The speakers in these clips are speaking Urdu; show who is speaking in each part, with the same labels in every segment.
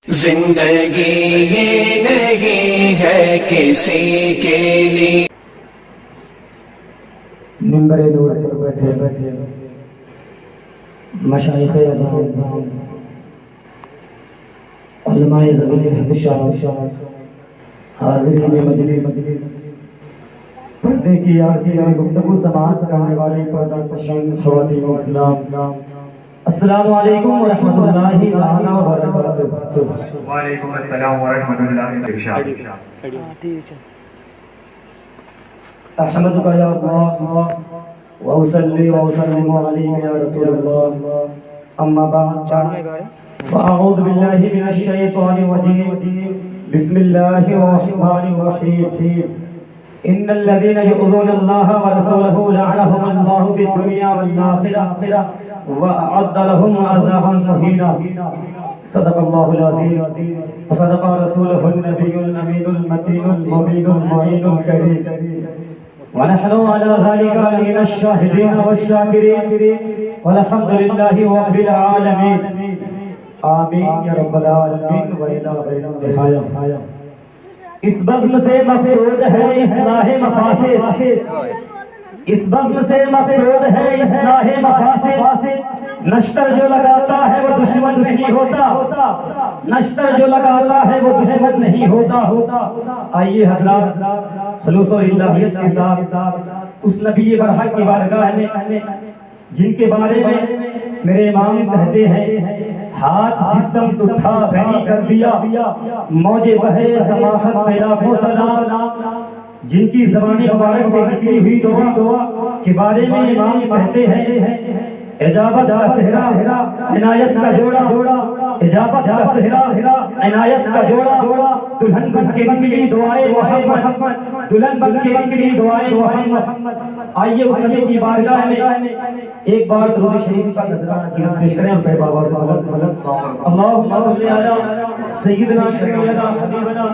Speaker 1: زندگی یہ نہیں ہے کسی کے لیے.
Speaker 2: منبر نور پر بیٹھے مشائخ اعظام، علماء ذوی الحشا، حاضرین مجلس، پردے کی عارضی میں گفتگو سماعت کرنے والی پردہ نشین خواتین اسلام، السلام علیکم ورحمۃ اللہ تعالی وبرکاتہ.
Speaker 3: وعلیکم السلام ورحمۃ اللہ وبرکاتہ.
Speaker 2: احمدک یا اللہ واصلی واسلم علیک یا رسول اللہ، اما بعد فاعوذ باللہ من الشیطان الرجیم، بسم اللہ الرحمن الرحیم. ان الذين يؤذون الله ورسوله لعنهم الله في الدنيا والآخرة وأعد لهم عذابا مهينا. صدق الله العظيم وصدق رسوله النبي الأمين المتين المبين المعين الكريم، ونحن على ذلك من الشاهدين والشاكرين، والحمد لله رب العالمين. آمین یا رب العالمین وإلى غیر نہایہ. اس بزم سے مقصود ہے اصلاح مفاسد، اس بزم سے مقصود ہے اصلاح مفاسد. نشتر جو لگاتا ہے وہ دشمن نہیں ہوتا، نشتر جو لگاتا ہے وہ دشمن نہیں ہوتا. آئیے حضرات خلوص و الہیت کے ساتھ اس نبی برحق کی بارگاہ میں جن کے بارے میں میرے امام کہتے ہیں ہاتھ جسم اٹھا غنی کر دیا، موجے بہے سماحت میں لاکھوں سلام. جن کی زبان مبارک سے نکلی ہوئی دعا کے بارے میں امام کہتے ہیں اجابت کا صحرا عنایت کا جوڑا، اجابت کا صحرا عنایت کا جوڑا. دلہن بن کے نکلی دعائے محمد، دلہن بن کے نکلی دعائے محمد. آئیے اس نبی کی بارگاہ میں ایک بار درود شریف کا نذرانہ پیش کریں. ہم صاحب آواز اللہم صلی علی سیدنا شفیعنا حبیبنا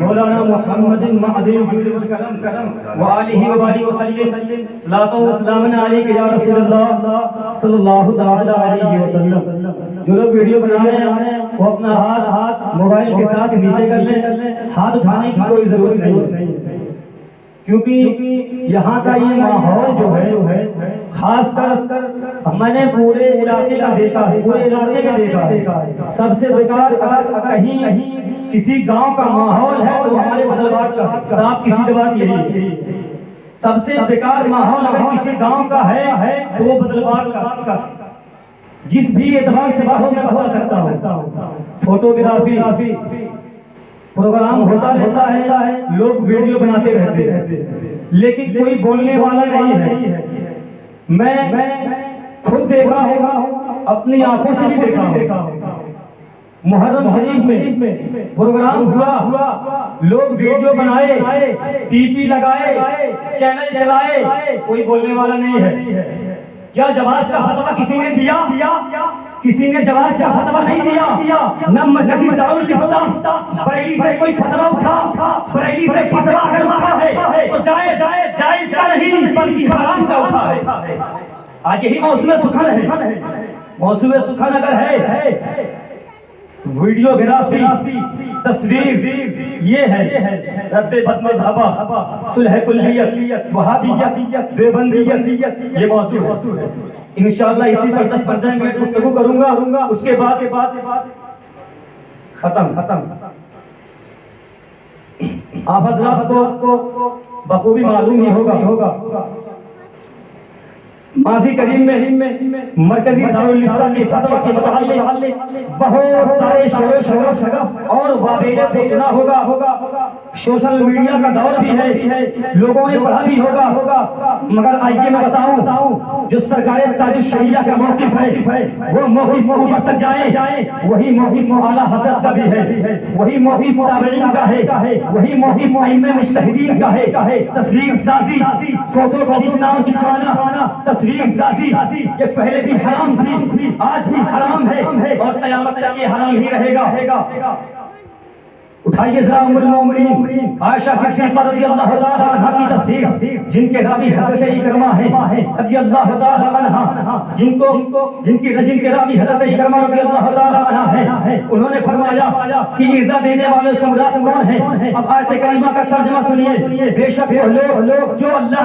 Speaker 2: مولانا محمد معدن الجود والکرم وآلہ وبارک وسلم، صلاۃ و سلام علیک یا رسول اللہ صلی اللہ تعالی علیہ وسلم. جو لوگ ویڈیو بنا رہے ہیں وہ اپنا ہاتھ موبائل کے ساتھ نیچے کر لیں، ہاتھ اٹھانے کی کوئی ضرورت نہیں ہے، کیونکہ یہاں کا یہ ماحول جو ہے خاص کر میں نے پورے علاقے کا دیکھا ہے، پورے علاقے میں دیکھا ہے. سب سے بیکار اگر کہیں کسی گاؤں کا ماحول ہے تو ہمارے بدلواٹ کا صاحب کی سیدھی بات یہی ہے. سب سے بیکار ماحول اگر کسی گاؤں کا ہے تو وہ بدلواٹ کا جس بھی اعتبار سے باہر میں ہو سکتا ہو. فوٹوگرافی پروگرام ہوتا رہتا ہے، لوگ ویڈیو بناتے رہتے ہیں، لیکن کوئی بولنے والا نہیں ہے. میں خود دیکھا ہوں، اپنی آنکھوں سے بھی دیکھا ہوں. محرم شریف میں پروگرام ہوا، لوگ ویڈیو بنائے، ٹی پی لگائے، چینل چلائے، کوئی بولنے والا نہیں ہے. کیا جواز کا فتویٰ کسی نے دیا؟ کسی نے جواز کا فتویٰ نہیں دیا. نہ مرکزی دارالفتہ بریلی سے کوئی فتویٰ اٹھا، بریلی سے فتویٰ اگر اٹھا ہے تو جائز کا نہیں بلکہ حرام کا اٹھا ہے. آج یہی موسم سخن ہے. موسم سخن اگر ہے ویڈیوگرافی، تصویر، یہ ہے رد بد مذہبہ، صلح کلیت، وہابیت، دیوبندیت، یہ موضوع ہے. انشاءاللہ اسی پر 10-15 منٹ گفتگو کروں گا. اس کے بعد ختم. آپ حضرات کو بخوبی معلوم ہی ہوگا ماضی قریب میں مرکزی دارالفتہ کے فتویٰ کے متعلق بہت سارے شور اور وابیلے کو سنا ہوگا. سوشل میڈیا کا دور بھی ہے، لوگوں نے پڑھا بھی ہوگا. مگر آئیے میں بتاؤں جو سرکار تاج شریعہ کا موقف ہے وہ موقف اوپر تک جائے، وہی موقف اعلیٰ حضرت کا بھی ہے، وہی موقف تابعین کا ہے، وہی موقف ائمہ مجتہدین کا ہے. تصویر سازی، فوٹو کھینچنا، تصویر سازی یہ پہلے بھی حرام تھی، آج بھی حرام ہے اور قیامت تک یہ حرام ہی رہے گا. اٹھائیے ذرا ام المومنین عائشہ صدیقہ رضی اللہ تعالی عنہا کی تفسیر، جن کے راوی حضرت اکرمہ ہیں رضی اللہ تعالی عنہا، جن کے راوی حضرت اکرمہ رضی اللہ تعالی عنہ ہیں، انہوں نے فرمایا کہ ایذا دینے والے سے مراد کون ہیں؟ اب آیت کریمہ کا ترجمہ سنیے، بے شک وہ لوگ جو اللہ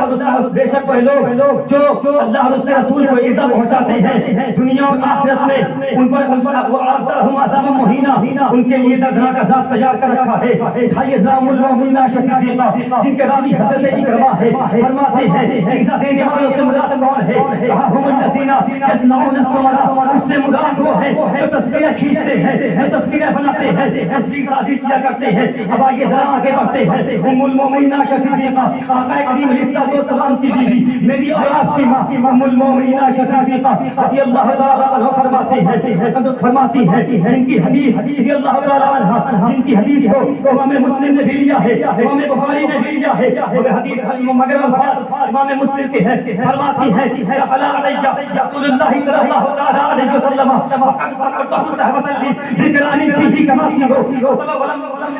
Speaker 2: اور اس کے رسول کو ایذا پہنچاتے ہیں دنیا اور آخرت میں، ان پر ہم عذاب مہینہ، ان کے لیے دردناک عذاب تیار کر رکھا ہے۔ اٹھائیے ذرا ام المومنین عائشہ صدیقہ، جن کے راوی حضرت اکرمہ ہے، فرماتے ہیں ایذا دینے والوں سے مراد کون ہے؟ کہا ہم الذین یصنعون الصور، اس سے مراد وہ ہے جو تصویریں کھینچتے ہیں، جو تصویریں بناتے ہیں، تصویر سازی کیا کرتے ہیں۔ اب آئیے ذرا آگے بڑھتے ہیں۔ ام المومنین عائشہ صدیقہ، آقا کریم علیہ السلام کی بیوی، میری اور آپ کی ماں ام المومنین عائشہ صدیقہ رضی اللہ تعالی عنہ فرماتی ہیں جن کی حدیث رضی اللہ تعالی عنہ، جن کی حدیث کو امام مسلم نے بھی لیا ہے، امام بخاری نے بھی لیا ہے، مگر الفاظ امام مسلم کے ہیں۔ فرماتی ہیں دخل علی رسول اللہ صلی اللہ تعالی علیہ وسلم وقد سقطه صحبة لي بقران فيه كماسه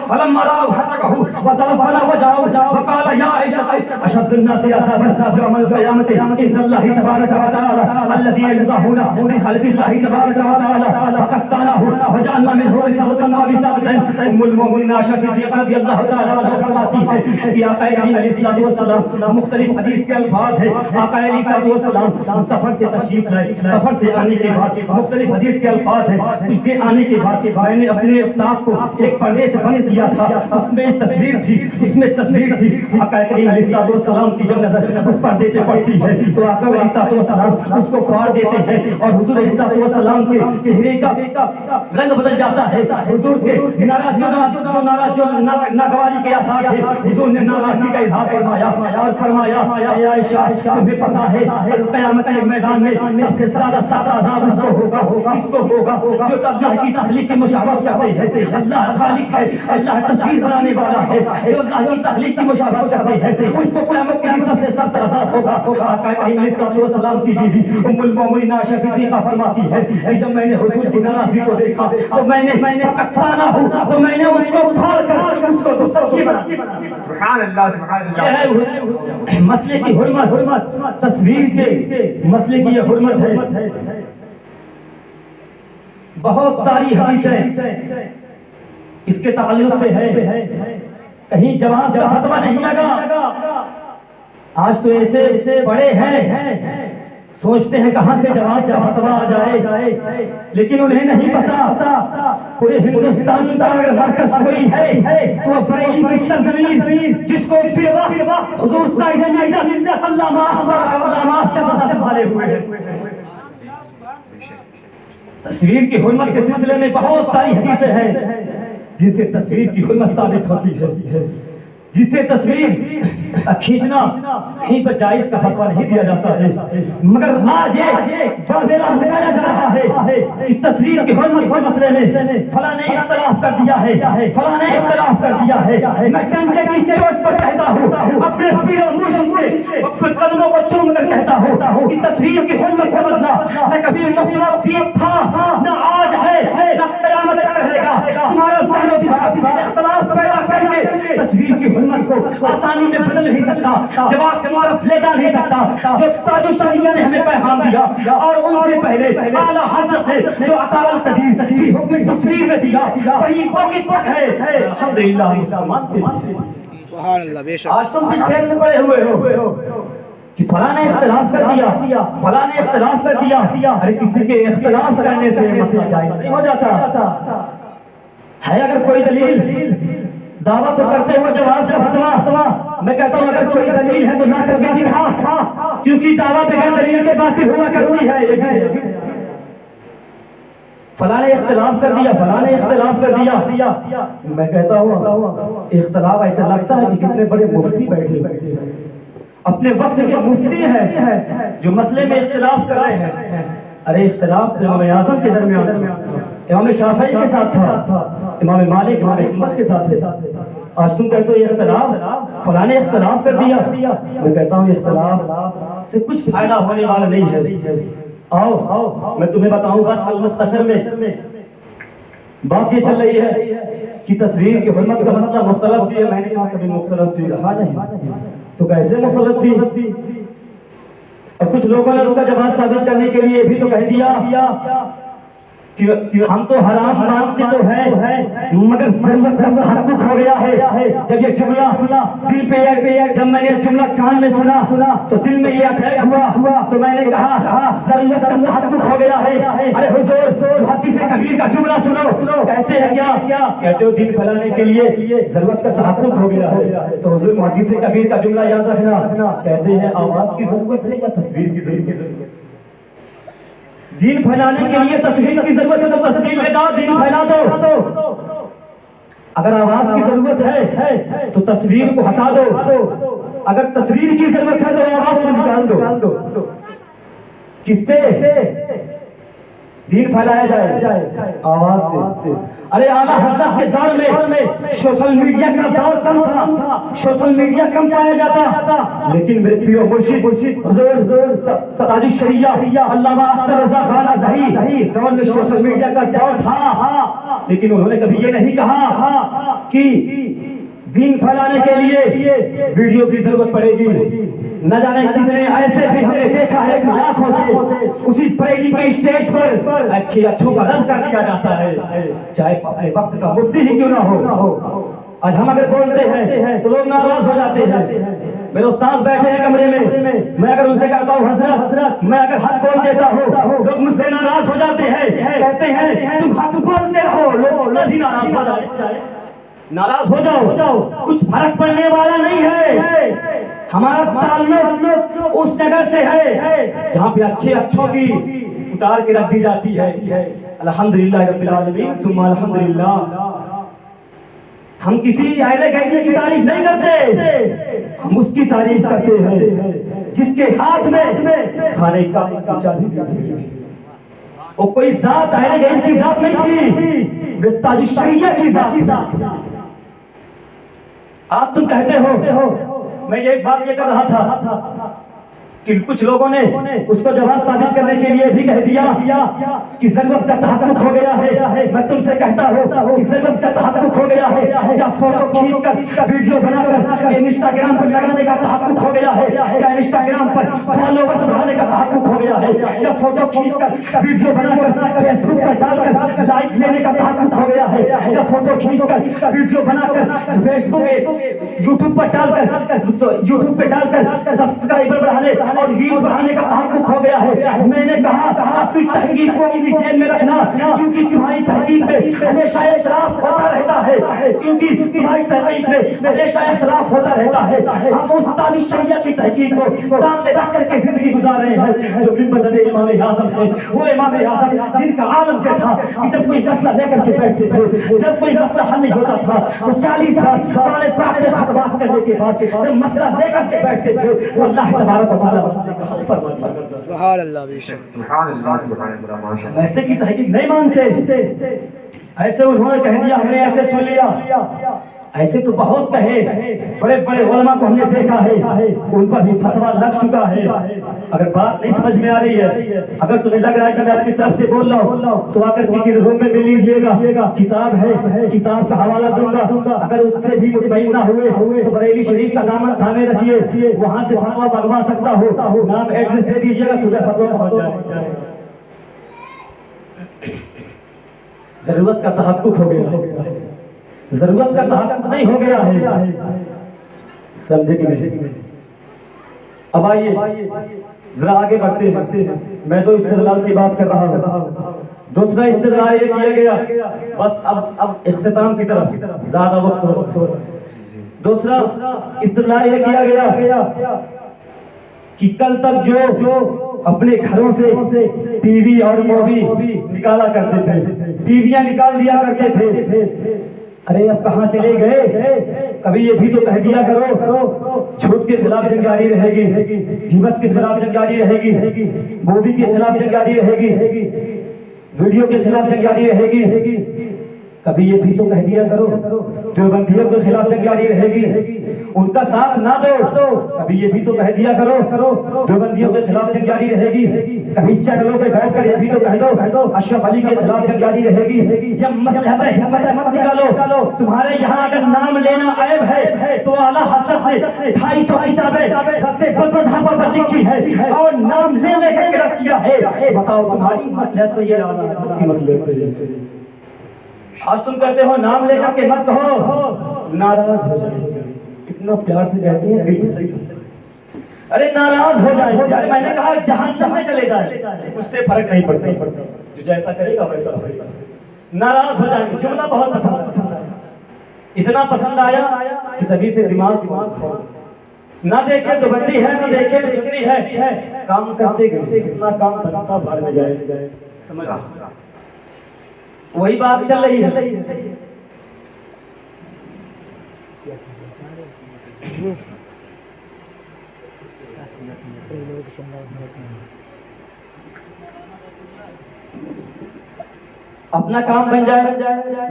Speaker 2: فلما رأوا حتركه وتلفنا وجهه وقال يا عائشة أشد الناس عذابا يوم القيامة عند الله تبارك وتعالى الذي يلقون بخلق الله تبارك وتعالى فقطعناه وجعلنا منه رسالة وبسابة۔ ام المومنین عائشہ صدیقہ رضی اللہ تعالی عنہ فرماتی ہے کہ آقا کریم علیہ السلام، مختلف حدیث کے الفاظ ہیں، آقا علیہ السلام سفر سے تشریف لائے، سفر سے آنے کے بعد مختلف حدیث کے الفاظ ہیں، اس کے آنے کے بعد میں نے اپنے افتاق کو ایک پردے سے بند کیا تھا، اس میں تصویر تھی، آقا کریم علیہ السلام کی جب نظر اس پردے پہ پڑتی ہے تو آقا علیہ السلام اس کو پھاڑ دیتے ہیں اور حضور علیہ السلام کے چہرے کا رنگ بدل جاتا ہے۔ حضور کے ناگواری کے آثار تھے، حضور نے ناراضگی کا اظہار فرمایا اور فرمایا اے عائشہ تمہیں پتہ ہے قیامت کے میدان میں سب سے زیادہ سخت عذاب اس کو ہوگا جو اللہ کی تخلیق کی مشابہت کرتے ہیں۔ اللہ خالق ہے، اللہ تصویر بنانے والا ہے، جو اللہ کی تخلیق کی مشابہت کرتے ہیں ان کو قیامت کے دن سب سے سخت عذاب ہوگا۔ آقا کریم علیہ السلام کی بیوی ام المومنین عائشہ صدیقہ فرماتی ہے کہ جب میں نے حضور کی ناراضگی کو دیکھا تو میں نے کٹانا ہوں تو میں نے اس کو پھاڑ کر اس کو تشریح بنا۔
Speaker 3: سبحان اللہ سبحان اللہ۔
Speaker 2: مسئلے کی حرمت، تصویر کے مسئلے کی یہ حرمت ہے۔ بہت ساری حدیثیں اس کے تعلق سے ہے، کہیں جواز کا فتویٰ نہیں لگا۔ آج تو ایسے بڑے ہیں سوچتے ہیں کہاں سے جواز کا فتویٰ آ جائے، لیکن انہیں نہیں پتا پورے ہندوستان کا اگر مرکز کوئی ہے تو بریلی کی سرزمین جس کو پھر حضور علامہ سے سنبھالے ہوئے ہیں۔ تصویر کی حرمت کے سلسلے میں بہت ساری حدیثیں ہیں جن سے تصویر کی حرمت ثابت ہوتی ہے، جس سے تصویر کھینچنا کہیں پر جائز کا فتویٰ نہیں دیا جاتا ہے، مگر آج یہ واضح بتایا جا رہا ہے کہ تصویر کی حرمت کے مسئلے میں فلاں نے اختلاف کر دیا ہے، فلاں نے اختلاف کر دیا ہے۔ میں کنکے کی چوٹ پر کہتا ہوں، اپنے پیر و مرشد کے اپنے قدموں کو چوم کر کہتا ہوں کہ تصویر کی حرمت کا مسئلہ نہ کبھی مختلف تھا نہ آج ہے نہ قیامت تک رہے گا۔ تمہارا ذہن و دماغ اختلاف پیدا کر کے تصویر کی حرمت کو آسانی میں بدل نہیں سکتا، جواز کی طرف لے جا نہیں سکتا۔ جو تاج الشریعہ نے ہمیں پیغام دیا اور ان سے پہلے اعلیٰ حضرت نے جو عطا القدیر فی حکم تصویر میں دیا وہی موقف پر ہے۔ الحمدللہ مسلمان تھے۔
Speaker 4: سبحان اللہ، بے شک۔
Speaker 2: آج تم کس ٹھیک میں پڑے ہوئے ہو کہ فلاں نے اختلاف کر دیا، فلاں نے اختلاف کر دیا۔ ارے کسی کے اختلاف کرنے سے مسئلہ جائز نہیں ہو جاتا ہے۔ اگر کوئی دلیل دعویٰ تو کرتے ہو جواز کا فتویٰ، میں کہتا ہوں اگر کوئی دلیل ہے تو نہ کر کے دکھا، کیونکہ دعویٰ بغیر دلیل کے باطل ہوا کرتی ہے۔ فلاں نے اختلاف کر دیا، فلاں نے اختلاف کر دیا، میں کہتا ہوں اختلاف ایسا لگتا ہے کہ کتنے بڑے مفتی بیٹھے اپنے وقت کے مفتی ہیں جو مسئلے میں اختلاف کر رہے ہیں۔ ارے اختلاف امام اعظم کے درمیان، امام شافعی کے ساتھ تھا، امام مالک، امام احمد کے ساتھ ہے۔ آج تم کہتے ہو یہ اختلاف فلاں نے اختلاف کر دیا، میں کہتا ہوں اختلاف سے کچھ فائدہ ہونے والا نہیں ہے۔ آؤ میں تمہیں بتاؤں بس المختصر میں بات یہ چل رہی ہے کہ تصویر کی حرمت کا مسئلہ مختلف بھی ہے. میں نے کہا کبھی مختلف تھی رہا نہیں, تو کیسے مختلف تھی؟ اور کچھ لوگوں نے اس کا جواز ثابت کرنے کے لیے بھی تو کہہ دیا کہ ہم تو حرام مانتے تو ہیں مگر ضرورت کا تحقق ہو گیا ہے. جب یہ جملہ دل پہ جب میں نے جملہ کان میں سنا تو دل میں یہ اٹیک ہوا, تو میں نے کہا ضرورت کا تحقق ہو گیا ہے. ارے حضور حدیث کبیر کا جملہ سنو, کہتے ہیں کیا کہتے ہو دین پھیلانے کے لیے ضرورت کا تحقق ہو گیا ہے. تو حضور حدیث کبیر کا جملہ یاد رکھنا, کہتے ہیں آواز کی ضرورت ہے یا تصویر کی ضرورت ہے؟ دین پھیلانے کے لیے تصویر کی ضرورت ہے تو تصویر لے جاؤ, دین پھیلا دو. اگر آواز کی ضرورت ہے تو تصویر کو ہٹا دو, اگر تصویر کی ضرورت ہے تو آواز کو نکال دو. کس سے دین پھیلایا جائے؟ آواز سے. ارے اعلیٰ حضرت کے دور میں سوشل میڈیا کا دور کم تھا, سوشل میڈیا کم پایا جاتا, لیکن میرے پیو مرشد حضور تاج الشریعہ علامہ اختر رضا خان اظہری دور میں سوشل میڈیا کا دور تھا, لیکن انہوں نے کبھی یہ نہیں کہا کہ دین پھیلانے کے لیے ویڈیو کی ضرورت پڑے گی. نہ جانے کتنے ایسے بھی ہم نے دیکھا ہے آنکھوں سے اسی پریڈی کے اسٹیج پر اچھوں کا رد کر دیا جاتا ہے, چاہے اپنے وقت کا مفتی ہی کیوں نہ ہو. آج ہم اگر بولتے ہیں تو لوگ ناراض ہو جاتے ہیں. میرے استاد بیٹھے ہیں کمرے میں اگر ان سے کہتا ہوں حضرت میں اگر حق بول دیتا ہوں لوگ مجھ سے ناراض ہو جاتے ہیں, کہتے ہیں تم حق بولتے رہو, لوگ بھی ناراض ہو جائے. ناراض ہو جاؤ, کچھ فرق پڑنے والا نہیں ہے. ہمارا تعلق اس جگہ سے ہے جہاں پہ اچھوں کی اتار کے رکھ دی جاتی ہے. الحمدللہ رب العالمین ثم الحمدللہ. ہم کسی اہل بیت کی تعریف نہیں کرتے, ہم اس کی تعریف کرتے ہیں جس کے ہاتھ میں کھانے کا چابی دی. وہ کوئی ذات اہل بیت کی ذات نہیں تھی, وہ تاج الشریعہ کی ذات. آپ تم کہتے ہو, میں یہ بات یہ کر رہا تھا کہ کچھ لوگوں نے اس کو جواز ثابت کرنے کے لیے بھی کہہ دیا کہ ضرورت کا تحقق ہو گیا ہے. میں تم سے کہتا ہوں کہ ضرورت کا تحقق ہو گیا ہے. جب فوٹو کھینچ کر ویڈیو بنا کر انسٹاگرام پر لگانے کا تحقق ہو گیا ہے, یا انسٹاگرام پر فالوورز بڑھانے کا تحقق ہو گیا ہے, یا فوٹو کھینچ کر ویڈیو بنا کر فیس بک پر ڈال کر لائک لینے کا تحقق ہو گیا ہے, یا فوٹو کھینچ کر ویڈیو بنا کر فیس بک یوٹیوب پر ڈال کر سبسکرائبر بڑھانے اور ویو بڑھانے کا تحقق ہو گیا ہے. میں نے کہا اپنی تحقیق کو اپنی جیب میں رکھنا, کیونکہ تمہاری تحقیق میں ہمیشہ اختلاف ہوتا رہتا ہے, کیونکہ تمہاری تحقیق میں ہمیشہ اختلاف ہوتا رہتا ہے. ہم اس تاج الشریعہ کی تحقیق کو سامنے رکھ کر کے زندگی گزار رہے ہیں جو منبر امام اعظم ہے. وہ امام اعظم جن کا عالم یہ تھا کہ جب کوئی مسئلہ لے کر کے بیٹھتے تھے, جب کوئی مسئلہ حل نہیں ہوتا تھا وہ 40 بار قرآن پاک کے خطبات کرنے کے بعد جب مسئلہ لے کر کے بیٹھتے تھے تو اللہ تبارک و تعالیٰ
Speaker 4: سبحان اللہ بے شک.
Speaker 2: ایسے کی تحقیق نہیں مانتے, ایسے انہوں نے کہہ دیا ہم نے ایسے سن لیا. ایسے تو بہت کہے, بڑے بڑے علماء کو ہم نے دیکھا ہے ان پر بھی فتویٰ لگ چکا ہے. اگر بات نہیں سمجھ میں آ رہی ہے, اگر تمہیں لگ رہا ہے کہ میں اپنی طرف سے بول رہا ہوں تو آ کر کے روم میں لے لیجیے گا, کتاب ہے, کتاب کا حوالہ دوں گا. اگر اس سے بھی مطمئن نہ ہوئے تو بریلی شریف کا دامن تھامے رکھیے, وہاں سے فتویٰ بنوا سکتا ہو, نام ایڈریس دے دیجیے گا, صبح فتویٰ پہنچ جائے. ضرورت کا تحقق ہو گیا, ضرورت کا تحقق نہیں ہو گیا ہے. سمجھے کہ نہیں؟ اب آئیے ذرا آگے بڑھتے ہیں. میں تو استدلال کی بات کر رہا ہوں. دوسرا استدلال یہ کیا گیا, بس اب اختتام کی طرف زیادہ وقت ہو. دوسرا استدلال یہ کیا گیا کہ کل تک جو اپنے گھروں سے ٹی وی اور مووی نکالا کرتے تھے, ٹی ویاں نکال دیا کرتے تھے, ارے اب کہاں چلے گئے؟ کبھی یہ بھی تو کہہ دیا کرو جھوٹ کے خلاف جنگ جاری رہے گی, غیبت کے خلاف جنگ جاری رہے گی, مووی کے خلاف جنگ جاری رہے گی, ویڈیو کے خلاف جنگ جاری رہے گی. کبھی یہ بھی تو کہہ دیا کرو دیوبندیوں کے خلاف جنگ جاری رہے گی، ان کا ساتھ نہ دو، کبھی یہ بھی تو کہہ دیا کرو دیوبندیوں کے خلاف جنگ جاری رہے گی، کبھی چینلوں پہ بیٹھ کر یہ بھی تو کہہ دو اشرف علی کے خلاف جنگ جاری رہے گی۔ جب مذہب حکمت مت نکالو، تمہارے یہاں اگر نام لینا عیب ہے تو اعلیٰ حضرت نے 250 کتابیں رد مذہب پر لکھی ہے اور نام لے لے کے رد کیا ہے۔ بتاؤ تمہاری مصلحت سے یہ اعلیٰ حضرت کی مصلحت سے یہ؟ آج تم کہتے ہو نام لے کر کے مت کہو، ناراض ہو جائے، کتنا پیار سے کہتے ہیں دل سے، ارے ناراض ہو جائے، میں نے کہا جہنم میں چلے جائے، اس سے فرق نہیں پڑتا، جو جیسا کرے گا ویسا ہوئے گا، ناراض ہو جائیں گے۔ جملہ بہت پسند آیا، اتنا پسند آیا کہ تبھی سے دماغ نہ دیکھے تو بندی ہے، نہ دیکھے تو سنی ہے، کام کرتے گئے کتنا کام بنتا بھاڑ میں جائے، سمجھ وہی بات چل رہی ہے۔ اپنا کام بن جائے،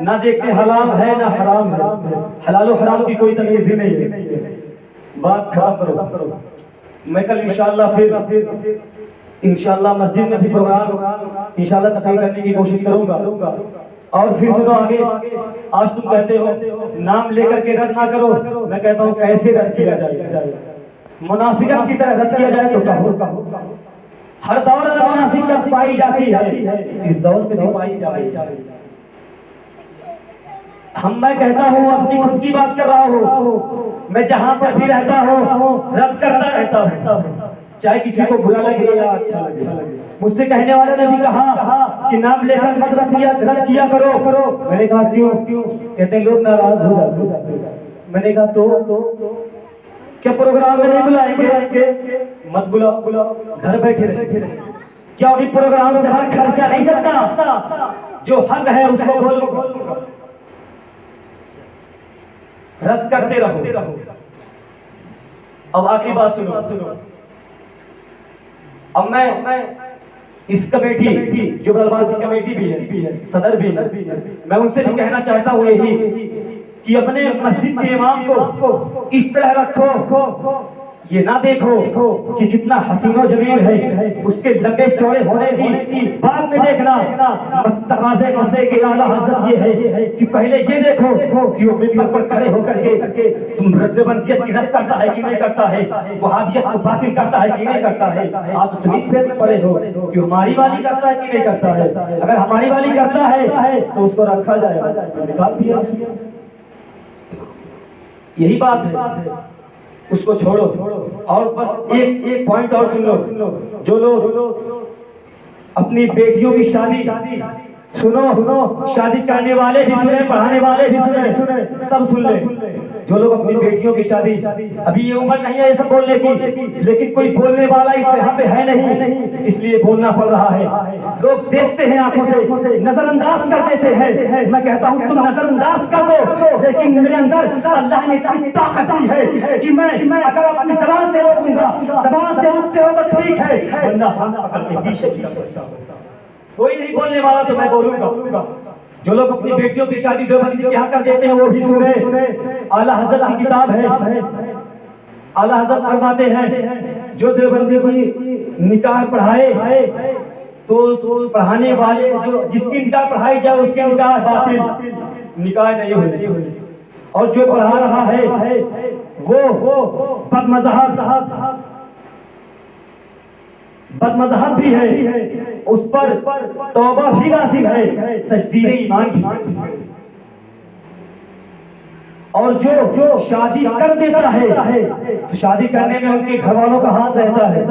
Speaker 2: نہ دیکھتے حلال ہے نہ حرام ہے، حلال و حرام کی کوئی تمیز ہی نہیں ہے، بات خراب کرو۔ میں کل انشاءاللہ پھر انشاءاللہ مسجد میں بھی پروگرام انشاءاللہ تقریر کرنے کی کوشش کروں گا۔ اور پھر سنو آگے، آج تم کہتے ہو نام لے کر کے رد نہ کرو، میں کہتا ہوں کیسے رد کیا جائے؟ منافقت کی طرح رد کیا جائے تو کہو، ہر دور میں منافقت پائی جاتی ہے، اس دور میں بھی پائی جاتی ہے۔ میں کہتا ہوں اپنی خود کی بات کر رہا ہوں، میں جہاں پر بھی رہتا ہوں رد کرتا رہتا ہوں، چاہے کسی کو برا لگے یا اچھا لگے۔ مجھ سے کہنے والے نے بھی کہا کہ نام لے کر مت رد کیا کرو، میں نے کہا کیوں؟ کہتے ہیں لوگ ناراض ہو جاتے، میں نے کہا تو کیا پروگرام میں نہیں بلائیں گے؟ مت بلاؤ، گھر بیٹھے رہے، کیا انہیں پروگرام سے حق خرچہ نہیں سکتا؟ جو حق ہے اس کو بولو، رد کرتے رہو۔ اب آخری بات سنو، اب میں اس کمیٹی جو غلبان کی کمیٹی بھی ہے، صدر بھی ہے، میں ان سے بھی کہنا چاہتا ہوں یہی کہ اپنے مسجد کے امام کو اس طرح رکھو، یہ نہ دیکھو کہ کتنا حسین و جمیل ہے، اس کے لمبے چوڑے ہونے کی بعد میں دیکھنا، تقاضے مسئلے کے اعلیٰ حضرت یہ ہے کہ پہلے یہ دیکھو کہ وہ ممبر پر کھڑے ہو کر کے تم دیوبندیت کی رد کرتا ہے کہ نہیں کرتا ہے، وہابیت کو باطل کرتا ہے کہ نہیں کرتا ہے۔ آج تم اس پہ پڑے ہو کہ ہماری والی کرتا ہے کہ نہیں کرتا ہے، اگر ہماری والی کرتا ہے تو اس کو رکھا جائے، نکال دیا جائے، یہی بات ہے، اس کو چھوڑو۔ اور بس ایک پوائنٹ اور سن لو، جو لوگ اپنی بیٹیوں کی شادی سنو، شادی کرنے والے بھی سنیں، پڑھانے والے بھی سنیں، سب سن لیں، جو لوگ اپنی بیٹیوں کی شادی، ابھی یہ عمر نہیں ہے یہ سب بولنے کی، لیکن کوئی بولنے والا اس یہاں پہ ہے نہیں، اس لیے بولنا پڑ رہا ہے۔ لوگ دیکھتے ہیں آنکھوں سے، نظر انداز کر دیتے ہیں، میں کہتا ہوں تم نظر انداز کر دو، لیکن میرے اندر اللہ نے اتنی طاقت دی ہے کہ میں اگر اپنی زبان سے روکوں گا، زبان سے روکتے ہو تو ٹھیک ہے، ورنہ ہاتھ پکڑ کے پیچھے کیا سکتا ہوں، کوئی نہیں بولنے والا تو میں بولوں گا۔ جو لوگ اپنی بیٹیوں کی شادی دیوبندی کے یہاں کر دیتے ہیں وہ بھی سنیں، اعلیٰ حضرت کی کتاب ہے، اعلیٰ حضرت فرماتے ہیں جو دیوبندی کی نکاح پڑھائے تو پڑھانے والے جس کی نکاح پڑھائی جائے اس کی نکاح باطل، نکاح نہیں ہوئی، اور جو پڑھا رہا ہے وہ بد مذہب بھی ہے، اس پر توبہ بھی لازم ہے، تجدید ایمان بھی، اور جو شادی کر دیتا ہے تو شادی کرنے میں ان کے گھر والوں کا ہاتھ رہتا ہے،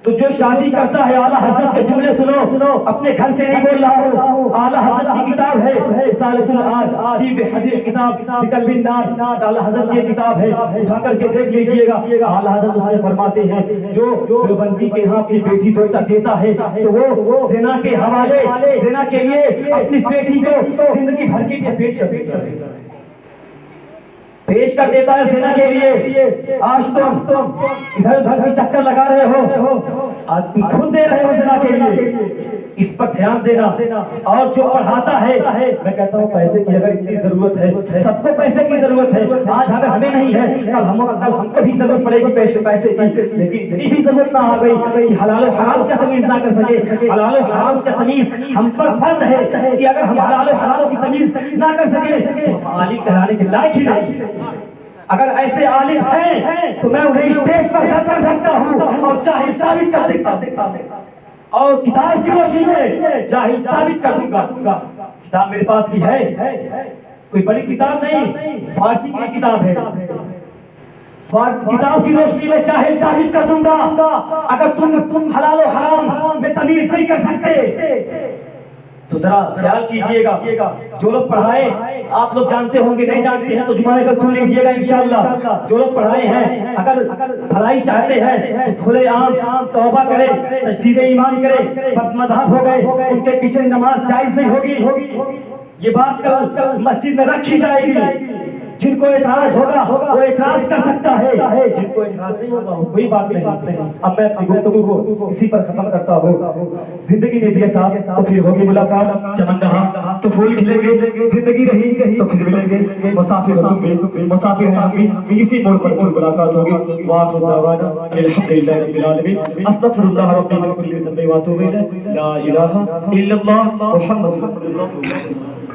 Speaker 2: تو جو شادی کرتا ہے، اعلیٰ حضرت کے جملے سنو، اپنے گھر سے نہیں بول رہا ہوں، اعلیٰ حضرت کی کتاب ہے رسالۃ العار فی بحجر کتاب بقلب النار، اعلیٰ حضرت کی کتاب ہے، اٹھا کر کے دیکھ لیجئے گا، اعلیٰ حضرت اس میں فرماتے ہیں جو دیوبندی کے ہاں اپنی بیٹی دیتا ہے تو وہ زنا کے حوالے، زنا کے لیے اپنی بیٹی کو زندگی بھر کے لیے پیش کر دیتا ہے۔ پیش کر دیتا ہے زنا کے لیے. آج تم ادھر ادھر بھی چکر لگا رہے ہو, آج تم خود دے رہے ہو زنا کے لیے. اس پر دھیان دینا. اور جو پڑھاتا ہے, میں کہتا ہوں پیسے کی اگر اتنی ضرورت ہے, سب کو پیسے کی ضرورت ہے, آج اگر ہمیں نہیں ہے کل ہم کو بھی ضرورت پڑے گی پیسے کی, لیکن اتنی بھی ضرورت نہ آ گئی کہ حلال و حرام کا تمیز نہ کر سکے. حلال و حرام کا تمیز ہم پر فرض ہے کہ اگر ہم حلال و حرام کی تمیز نہ کر سکے تو ہم عالم کہلانے کے لائق ہی نہیں. اگر ایسے عالم ہیں تو میں انہیں اسٹیج پر دھر کر سکتا ہوں اور جاہل ثابت کر دیتا ہوں, اور کتاب کی روشنی میں جاہل ثابت کر دوں گا. کتاب میرے پاس بھی ہے, کوئی بڑی کتاب نہیں, فارسی کی کتاب ہے. فارسی کتاب کی روشنی میں جاہل ثابت کر دوں گا. اگر تم حلال و حرام میں تمیز نہیں کر سکتے تو ذرا خیال کیجئے گا. جو لوگ پڑھائے, آپ لوگ جانتے ہوں گے, نہیں جانتے ہیں تو جمعہ کا سن لیجئے گا انشاءاللہ. جو لوگ پڑھائے ہیں اگر بھلائی چاہتے ہیں تو کھلے عام توبہ کرے, تجدید ایمان کرے. بد مذہب ہو گئے, ان کے پیچھے نماز جائز نہیں ہوگی. یہ بات کل مسجد میں رکھی جائے گی. جن کو اعتراض ہوگا وہ اعتراض کر سکتا ہے, جن کو اعتراض نہیں ہوگا کوئی بات نہیں. اب میں اپنی گفتگو کو اسی پر ختم کرتا ہوں. زندگی نے دیا ساتھ تو پھر ہوگی ملاقات, چمن رہا تو پھول کھلیں گے, زندگی رہی تو پھر ملیں گے. مسافر ہو تم بھی, مسافر ہیں ہم بھی, کسی موڑ پر پھر ملاقات ہوگی. وآخر دعوانا الحمدللہ رب العالمین. استغفر اللہ ربی من کل ذنب واتوب الیہ. لا الہ الا اللہ محمد رسول اللہ.